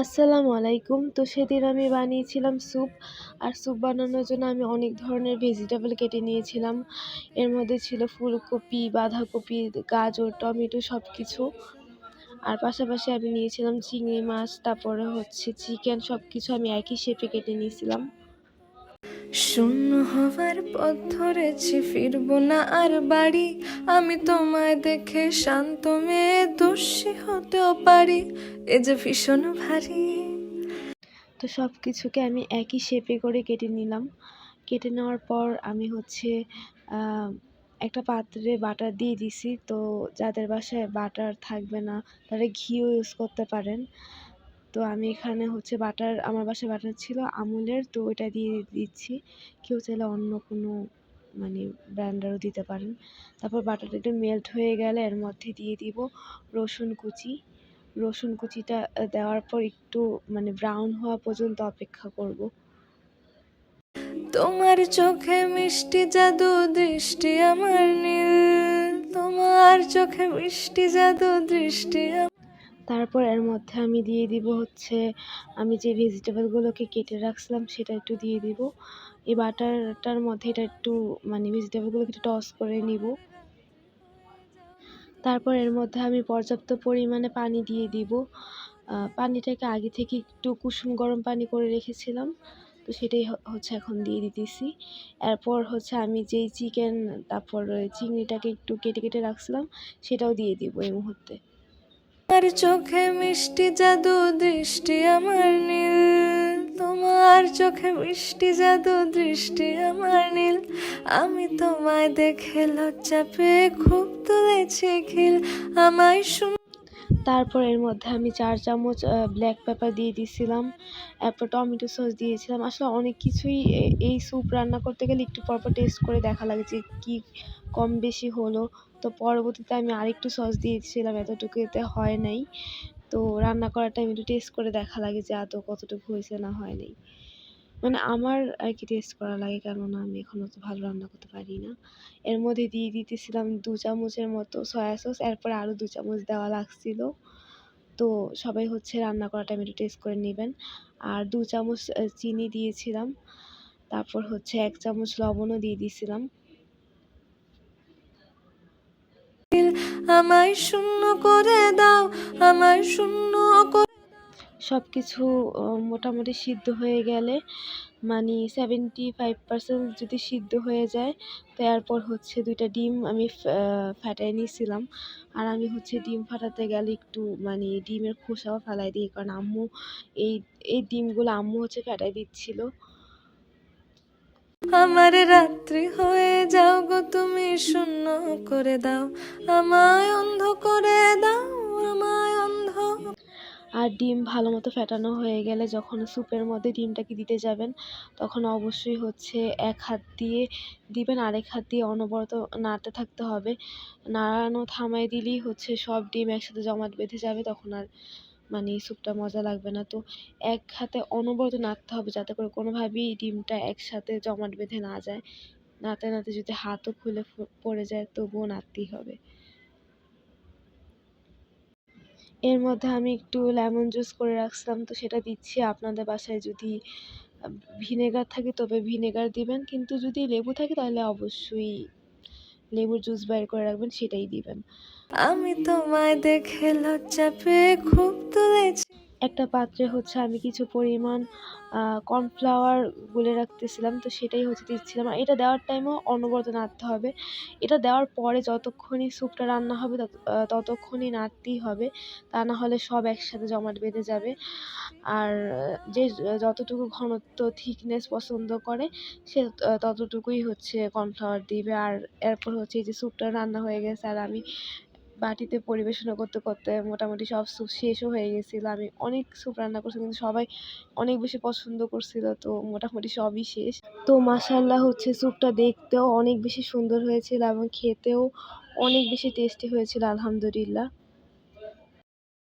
আসসালামু আলাইকুম। তো সেদিন আমি বানিয়েছিলাম স্যুপ। আর স্যুপ বানানোর জন্য আমি অনেক ধরনের ভেজিটেবল কেটে নিয়েছিলাম। এর মধ্যে ছিল ফুলকপি, বাঁধাকপি, গাজর, টমেটো সবকিছু। আর পাশাপাশি আমি নিয়েছিলাম চিংড়ি মাছ, তারপরে চিকেন, সবকিছু আমি একই শেপে কেটে নিয়েছিলাম। শূন্য হবার পথ ধরেছি, ফিরবো না আর বাড়ি। আমি তোমায় দেখে শান্ত মেয়ে, দোষী হতেও পারি, এ যে ভীষণ ভারী। তো সবকিছুকে আমি একই শেপে করে কেটে নিলাম। কেটে নেওয়ার পর আমি একটা পাত্রে বাটার দিয়ে দিছি। তো যাদের বাসায় বাটার থাকবে না তারা ঘিও ইউজ করতে পারেন। তো আমি এখানে বাটার, আমার বাসায় বাটার ছিল আমুলের, তো ওইটা দিয়ে দিচ্ছি। কেউ চাইলে অন্য কোনো ব্র্যান্ডেরও দিতে পারেন। তারপর বাটারটা একটু মেল্ট হয়ে গেলে এর মধ্যে দিয়ে দিব রসুন কুচি। রসুন কুচিটা দেওয়ার পর একটু ব্রাউন হওয়া পর্যন্ত অপেক্ষা করব। তোমার চোখে মিষ্টি জাদু দৃষ্টি আমার নীল, তোমার চোখে মিষ্টি জাদু দৃষ্টি। তারপর এর মধ্যে আমি দিয়ে দিব আমি যে ভেজিটেবলগুলোকে কেটে রাখছিলাম সেটা একটু দিয়ে দিব। এই বাটারটার মধ্যে এটা একটু ভেজিটেবলগুলোকে একটু টস করে নিব। তারপর এর মধ্যে আমি পর্যাপ্ত পরিমাণে পানি দিয়ে দিব। পানিটাকে আগে থেকে একটু কুসুম গরম পানি করে রেখেছিলাম, তো সেটাই এখন দিয়ে দিতেছি। এরপর আমি যেই চিকেন, তারপর চিংড়িটাকে একটু কেটে কেটে রাখছিলাম সেটাও দিয়ে দিব এই মুহূর্তে। তোমার চোখে মিষ্টি জাদু দৃষ্টি আমার নীল, তোমার চোখে মিষ্টি জাদু দৃষ্টি আমার নীল। আমি তোমায় দেখে লজ্জা পেয়ে খুব তুলেছি খিল, আমায় তারপর এর মধ্যে আমি 4 চামচ ব্ল্যাক পেপার দিয়ে দিয়েছিলাম। এরপর টমেটো সস দিয়েছিলাম। আসলে অনেক কিছুই এই স্যুপ রান্না করতে গেলে একটু পরপর টেস্ট করে দেখা লাগে যে কি কম বেশি হলো। তো পরবর্তীতে আমি আরেকটু সস দিয়েছিলাম, এতটুকুতে হয় নাই। তো রান্না করার টাইমে একটু টেস্ট করে দেখা লাগে যে আদৌ কতটুকু হয়েছে না হয় নাই। আমার আর কি টেস্ট করা লাগে, কেননা আমি এখন অত ভালো রান্না করতে পারি না। এর মধ্যে দিয়ে দিতেছিলাম 2 চামচের মতো সয়া সস, এরপর আরও 2 চামচ দেওয়া লাগছিল। তো সবাই রান্না করার টাইমে একটু টেস্ট করে নেবেন। আর 2 চামচ চিনি দিয়েছিলাম। তারপর 1 চামচ লবণও দিয়ে দিয়েছিলাম। আমায় শূন্য করে দাও, আমায় শূন্য করে। সবকিছু মোটামুটি সিদ্ধ হয়ে গেলে 75% যদি সিদ্ধ হয়ে যায়, তো এরপর 2টা ডিম আমি ফাটাই নিয়েছিলাম। আর আমি ডিম ফাটাতে গেলে একটু ডিমের খোসাও ফেলাই দিই, কারণ আম্মু এই এই ডিমগুলো আম্মু ফাটাই দিচ্ছিল। আমার রাত্রি হয়ে যাও গো তুমি, শূন্য করে দাও, আমায় অন্ধ করে দাও, আমায় অন্ধ। আর ডিম ভালো মতো ফেটানো হয়ে গেলে যখন স্যুপের মধ্যে ডিমটাকে দিতে যাবেন, তখন অবশ্যই এক হাত দিয়ে দিবেন, আরেক হাত দিয়ে অনবরত নাড়তে থাকতে হবে। নাড়ানো থামাই দিলেই সব ডিম একসাথে জমাট বেঁধে যাবে, তখন আর স্যুপটা মজা লাগবে না। তো এক হাতে অনবরত নাড়তে হবে যাতে করে কোনোভাবেই ডিমটা একসাথে জমাট বেঁধে না যায়। নাড়তে নাড়তে যদি হাতও খুলে পড়ে যায় তবুও নাড়তেই হবে। এর মধ্যে আমি একটু লেমন জুস করে রাখছিলাম, তো সেটা দিচ্ছি। আপনাদের বাসায় যদি ভিনেগার থাকে তবে ভিনেগার দিবেন, কিন্তু যদি লেবু থাকে তাহলে অবশ্যই লেবুর জুস বের করে রাখবেন, সেটাই দিবেন। আমি তোমায় দেখে লজ্জা পেয়ে খুব তুলেছি। একটা পাত্রে আমি কিছু পরিমাণ কর্নফ্লাওয়ার গুলে রাখতেছিলাম, তো সেটাই দিচ্ছিলাম। আর এটা দেওয়ার টাইমেও অনবরত নাড়তে হবে। এটা দেওয়ার পরে যতক্ষণই স্যুপটা রান্না হবে ততক্ষণই নাড়তেই হবে, তা না হলে সব একসাথে জমাট বেঁধে যাবে। আর যে যতটুকু ঘনত্ব থিকনেস পছন্দ করে সে ততটুকুই কর্নফ্লাওয়ার দিবে। আর এরপর এই যে স্যুপটা রান্না হয়ে গেছে, আর আমি বাটিতে পরিবেশনা করতে করতে মোটামুটি সব স্যুপ শেষও হয়ে গেছিল। আমি অনেক স্যুপ রান্না করছি, কিন্তু সবাই অনেক বেশি পছন্দ করছিল, তো মোটামুটি সবই শেষ। তো মাশাআল্লাহ স্যুপটা দেখতেও অনেক বেশি সুন্দর হয়েছিল এবং খেতেও অনেক বেশি টেস্টি হয়েছিল, আলহামদুলিল্লাহ।